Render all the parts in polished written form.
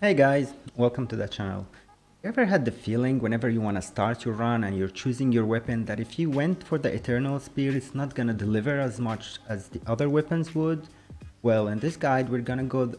Hey guys, welcome to the channel. You ever had the feeling whenever you want to start your run and you're choosing your weapon that if you went for the Eternal Spear it's not gonna deliver as much as the other weapons would? Well, in this guide we're gonna go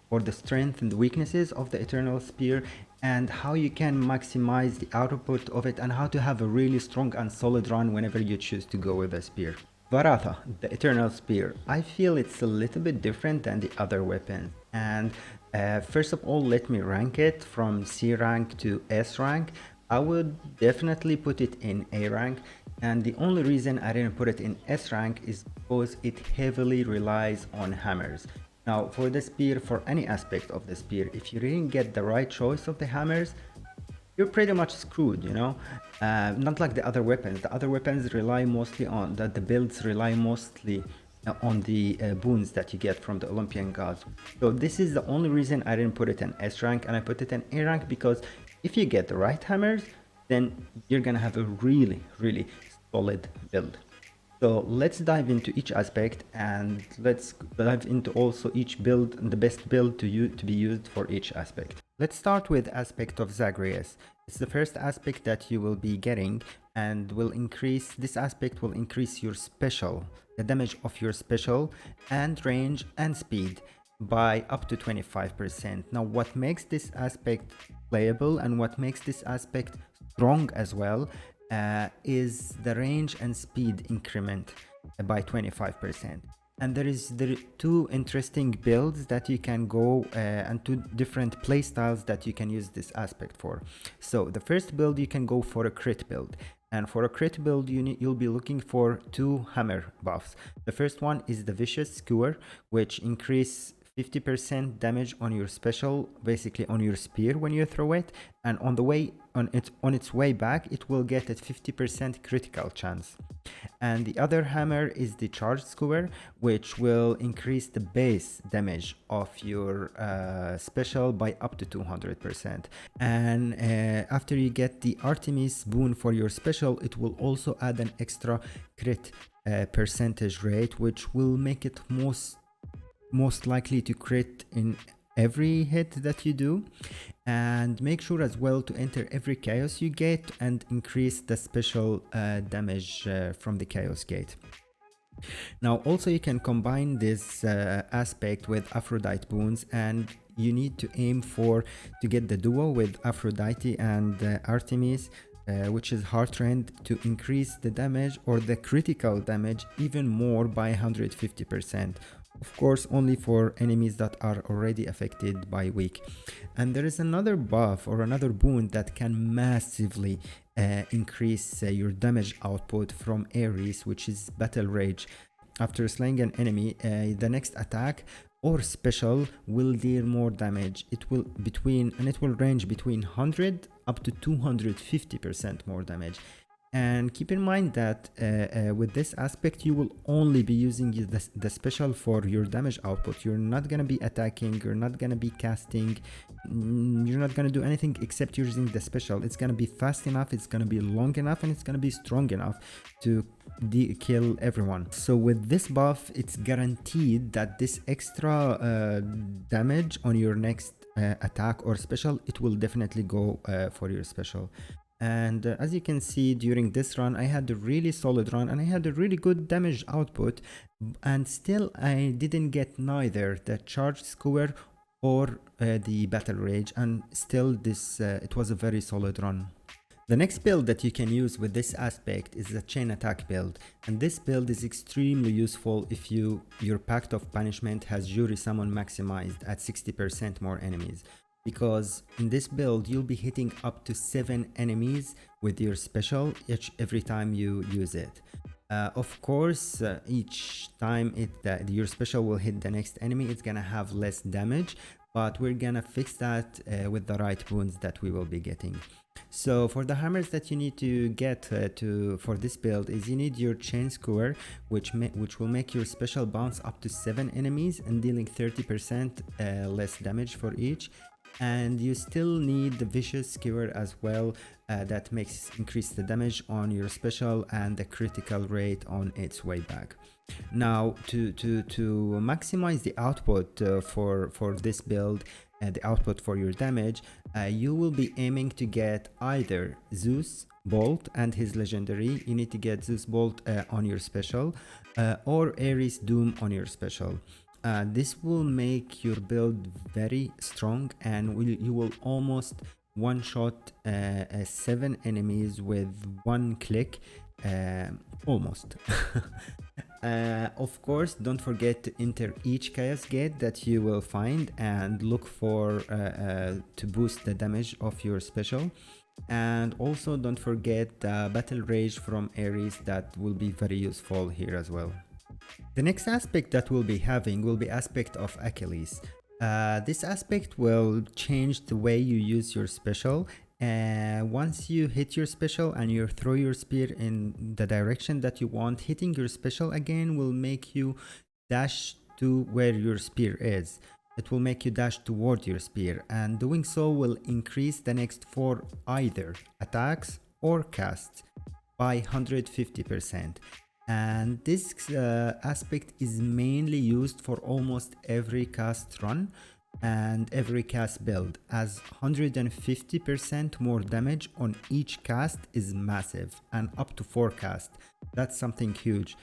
for the strength and the weaknesses of the Eternal Spear and how you can maximize the output of it and how to have a really strong and solid run whenever you choose to go with the spear. Varatha, the Eternal Spear. I feel it's a little bit different than the other weapons. And first of all, let me rank it from C rank to S rank. I would definitely put it in A rank. And the only reason I didn't put it in S rank is because it heavily relies on hammers. Now, for the spear, for any aspect of the spear, if you didn't get the right choice of the hammers, you're pretty much screwed, you know. Not like the other weapons. The other weapons rely mostly on that. The builds rely mostly on the boons that you get from the Olympian gods. So this is the only reason I didn't put it in S rank and I put it in A rank, because if you get the right hammers, then you're gonna have a really solid build. So let's dive into each aspect and let's dive into also each build and the best build to be used for each aspect. Let's start with aspect of Zagreus. It's the first aspect that you will be getting and this aspect will increase your special, the damage of your special and range and speed by up to 25%. Now what makes this aspect playable and what makes this aspect strong as well is the range and speed increment by 25%. And there are two interesting builds that you can go and two different playstyles that you can use this aspect for. So the first build, you can go for a crit build. And for a crit build, you'll be looking for two hammer buffs. The first one is the Vicious Skewer, which increase 50% damage on your special, basically on your spear when you throw it, and on its way back it will get a 50% critical chance. And the other hammer is the Charged Skewer, which will increase the base damage of your special by up to 200%. And after you get the Artemis boon for your special, it will also add an extra crit percentage rate, which will make it most likely to crit in every hit that you do. And make sure as well to enter every chaos you get and increase the special damage from the chaos gate. Now also you can combine this aspect with Aphrodite boons, and you need to aim to get the duo with Aphrodite and Artemis, which is Heartrend, to increase the damage or the critical damage even more by 150%. Of course, only for enemies that are already affected by weak. And there is another buff or another boon that can massively increase your damage output from Ares, which is Battle Rage. After slaying an enemy, the next attack or special will deal more damage. It will range between 100 up to 250% more damage. And keep in mind that with this aspect you will only be using the special for your damage output. You're not going to be attacking, you're not going to be casting, you're not going to do anything except using the special. It's going to be fast enough, it's going to be long enough, and it's going to be strong enough to kill everyone. So with this buff, it's guaranteed that this extra damage on your next attack or special, it will definitely go for your special. And as you can see, during this run I had a really solid run and I had a really good damage output, and still I didn't get neither the Charged Skewer or the Battle Rage, and still it was a very solid run. The next build that you can use with this aspect is the Chain Attack build, and this build is extremely useful if your Pact of Punishment has Jury Summon maximized at 60% more enemies. Because in this build you'll be hitting up to 7 enemies with your special every time you use it. Of course, each time your special will hit the next enemy, it's gonna have less damage, but we're gonna fix that with the right boons that we will be getting. So for the hammers that you need to get for this build is you need your Chain Skewer, which will make your special bounce up to 7 enemies and dealing 30% less damage for each. And you still need the Vicious Skewer as well, that increase the damage on your special and the critical rate on its way back. Now to maximize the output for this build, the output for your damage, you will be aiming to get either Zeus Bolt and his legendary. You need to get Zeus Bolt on your special, or Ares Doom on your special. This will make your build very strong, and you will almost one-shot 7 enemies with one click, almost. Of course, don't forget to enter each chaos gate that you will find and look for to boost the damage of your special. And also don't forget the battle rage from Ares, that will be very useful here as well. The next aspect that we'll be having will be aspect of Achilles. This aspect will change the way you use your special. Once you hit your special and you throw your spear in the direction that you want, hitting your special again will make you dash to where your spear is. It will make you dash toward your spear, and doing so will increase the next 4 either attacks or casts by 150%. And this aspect is mainly used for almost every cast run and every cast build, as 150% more damage on each cast is massive, and up to 4 cast. That's something huge.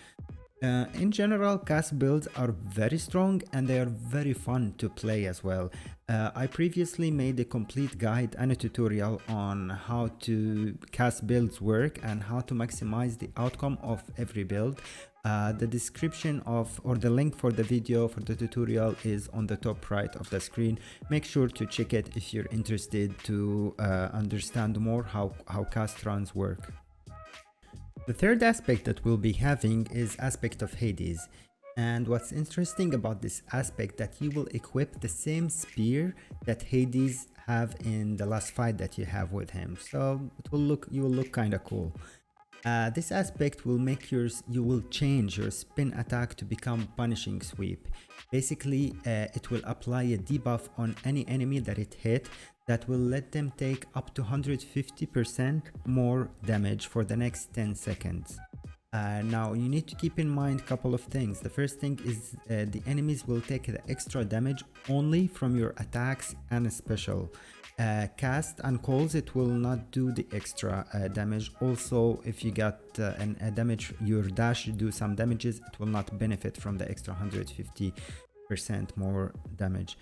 In general, cast builds are very strong and they are very fun to play as well. I previously made a complete guide and a tutorial on how to cast builds work and how to maximize the outcome of every build. The description of, or the link for the video for the tutorial is on the top right of the screen. Make sure to check it if you're interested to understand more how cast runs work. The third aspect that we'll be having is aspect of Hades. And what's interesting about this aspect, that you will equip the same spear that Hades have in the last fight that you have with him. So you will look kind of cool. This aspect will make you will change your spin attack to become punishing sweep. Basically, it will apply a debuff on any enemy that it hit, that will let them take up to 150% more damage for the next 10 seconds. Now you need to keep in mind a couple of things. The first thing is the enemies will take the extra damage only from your attacks and special. Cast and calls, it will not do the extra damage. Also, if you got a damage, your dash do some damages, it will not benefit from the extra 150% more damage.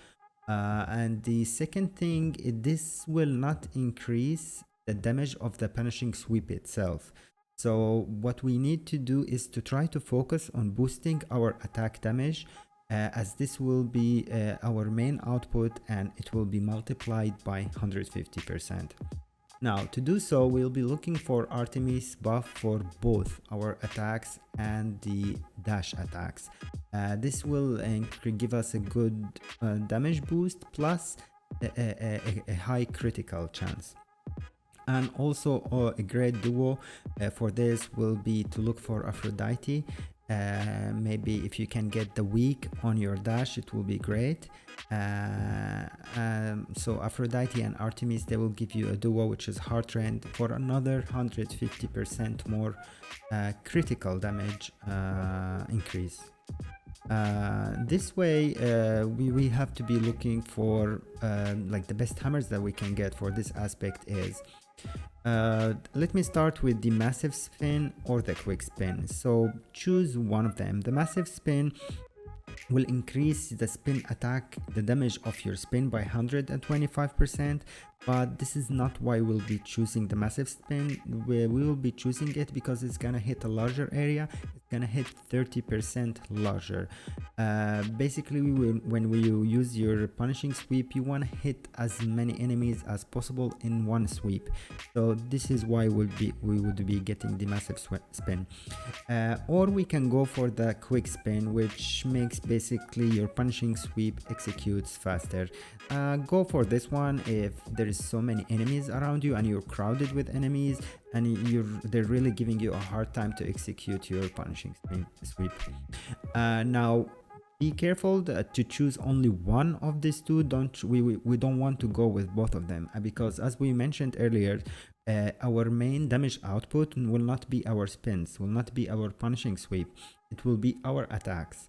And the second thing, this will not increase the damage of the punishing sweep itself. So what we need to do is to try to focus on boosting our attack damage, as this will be our main output and it will be multiplied by 150%. Now, to do so, we'll be looking for Artemis buff for both our attacks and the dash attacks. This will give us a good damage boost plus a high critical chance. And also a great duo for this will be to look for Aphrodite. Maybe if you can get the weak on your dash, it will be great. So Aphrodite and Artemis, they will give you a duo which is heart rend for another 150% more critical damage increase. This way we have to be looking for like the best hammers that we can get for this aspect is let me start with the massive spin or the quick spin. So choose one of them. The massive spin will increase the spin attack, the damage of your spin by 125%, but this is not why we'll be choosing the massive spin. We will be choosing it because it's gonna hit a larger area. It's gonna hit 30% larger. Basically, when you use your punishing sweep, you want to hit as many enemies as possible in one sweep. So this is why we would be getting the massive spin. Or we can go for the quick spin, which makes basically your punishing sweep executes faster. Go for this one if there is so many enemies around you and you're crowded with enemies and they're really giving you a hard time to execute your punishing sweep. Now be careful to choose only one of these two. We don't want to go with both of them, because as we mentioned earlier, our main damage output will not be our spins, will not be our punishing sweep, it will be our attacks.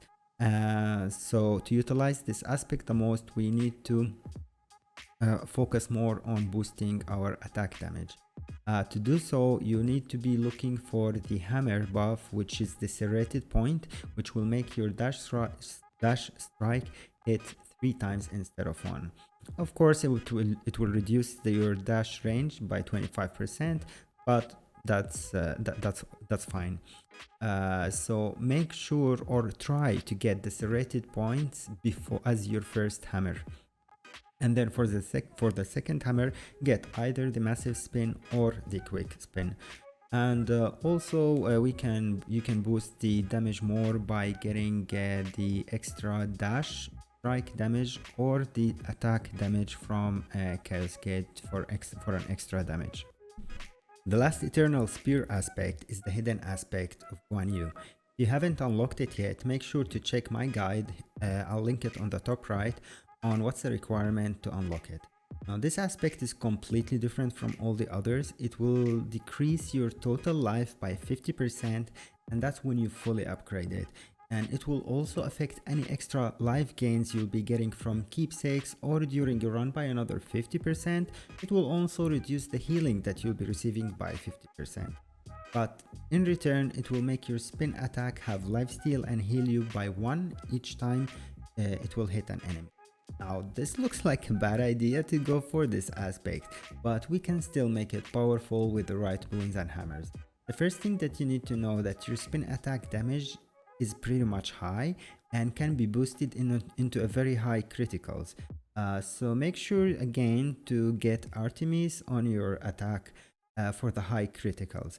So to utilize this aspect the most, we need to focus more on boosting our attack damage. To do so, you need to be looking for the hammer buff, which is the serrated point, which will make your dash strike hit 3 times instead of 1. Of course, it will reduce your dash range by 25%, but that's fine. So make sure or try to get the serrated points before as your first hammer. And then for the second hammer, get either the massive spin or the quick spin. And also you can boost the damage more by getting the extra dash strike damage or the attack damage from Chaos Gate for an extra damage. The last Eternal Spear aspect is the hidden aspect of Guan Yu. If you haven't unlocked it yet, make sure to check my guide, I'll link it on the top right, on what's the requirement to unlock it. Now this aspect is completely different from all the others. It will decrease your total life by 50%, and that's when you fully upgrade it. And it will also affect any extra life gains you'll be getting from keepsakes or during your run by another 50%. It will also reduce the healing that you'll be receiving by 50%. But in return, it will make your spin attack have lifesteal and heal you by 1 each time it will hit an enemy. Now this looks like a bad idea to go for this aspect, but we can still make it powerful with the right boons and hammers. The first thing that you need to know that your spin attack damage is pretty much high and can be boosted into a very high criticals. So make sure again to get Artemis on your attack for the high criticals.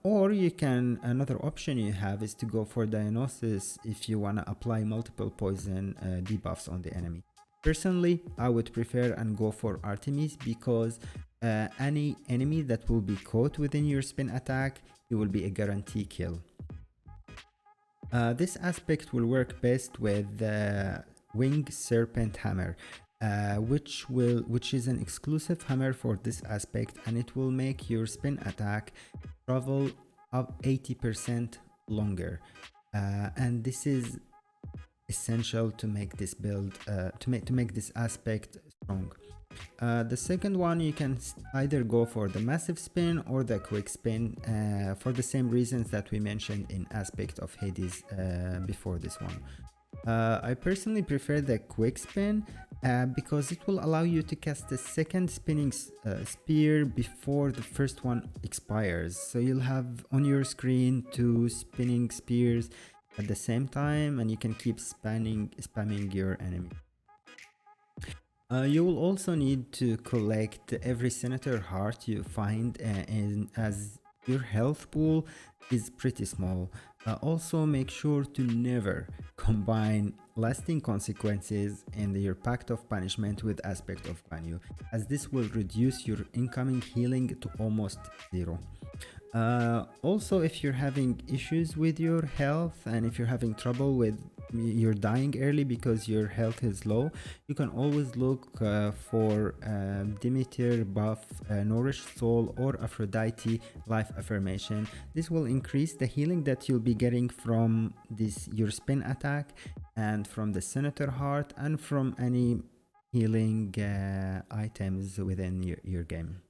Or you can, another option you have is to go for Dionysus if you want to apply multiple poison debuffs on the enemy. Personally, I would prefer and go for Artemis because any enemy that will be caught within your spin attack, it will be a guarantee kill. This aspect will work best with the Wing Serpent Hammer, which is an exclusive hammer for this aspect, and it will make your spin attack travel up 80% longer. And this is essential to make this build, to make this aspect strong. The second one, you can either go for the massive spin or the quick spin for the same reasons that we mentioned in aspect of Hades before this one. I personally prefer the quick spin because it will allow you to cast the second spinning spear before the first one expires. So you'll have on your screen 2 spinning spears at the same time, and you can keep spamming your enemy. You will also need to collect every senator heart you find, as your health pool is pretty small. Also make sure to never combine lasting consequences in your pact of punishment with aspect of Guan Yu, as this will reduce your incoming healing to almost 0. Also, if you're having issues with your health and if you're having trouble with you're dying early because your health is low, you can always look for Demeter buff, Nourished Soul, or Aphrodite life affirmation. This will increase the healing that you'll be getting from your spin attack and from the Senator Heart and from any healing items within your game.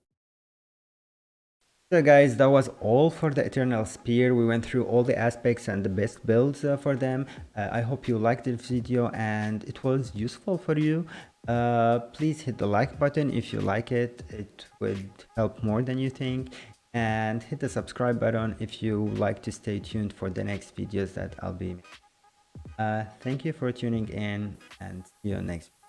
So guys, that was all for the Eternal Spear. We went through all the aspects and the best builds for them. I hope you liked this video and it was useful for you. Please hit the like button if you like it. It would help more than you think. And hit the subscribe button if you like to stay tuned for the next videos that I'll be making. Thank you for tuning in and see you next video.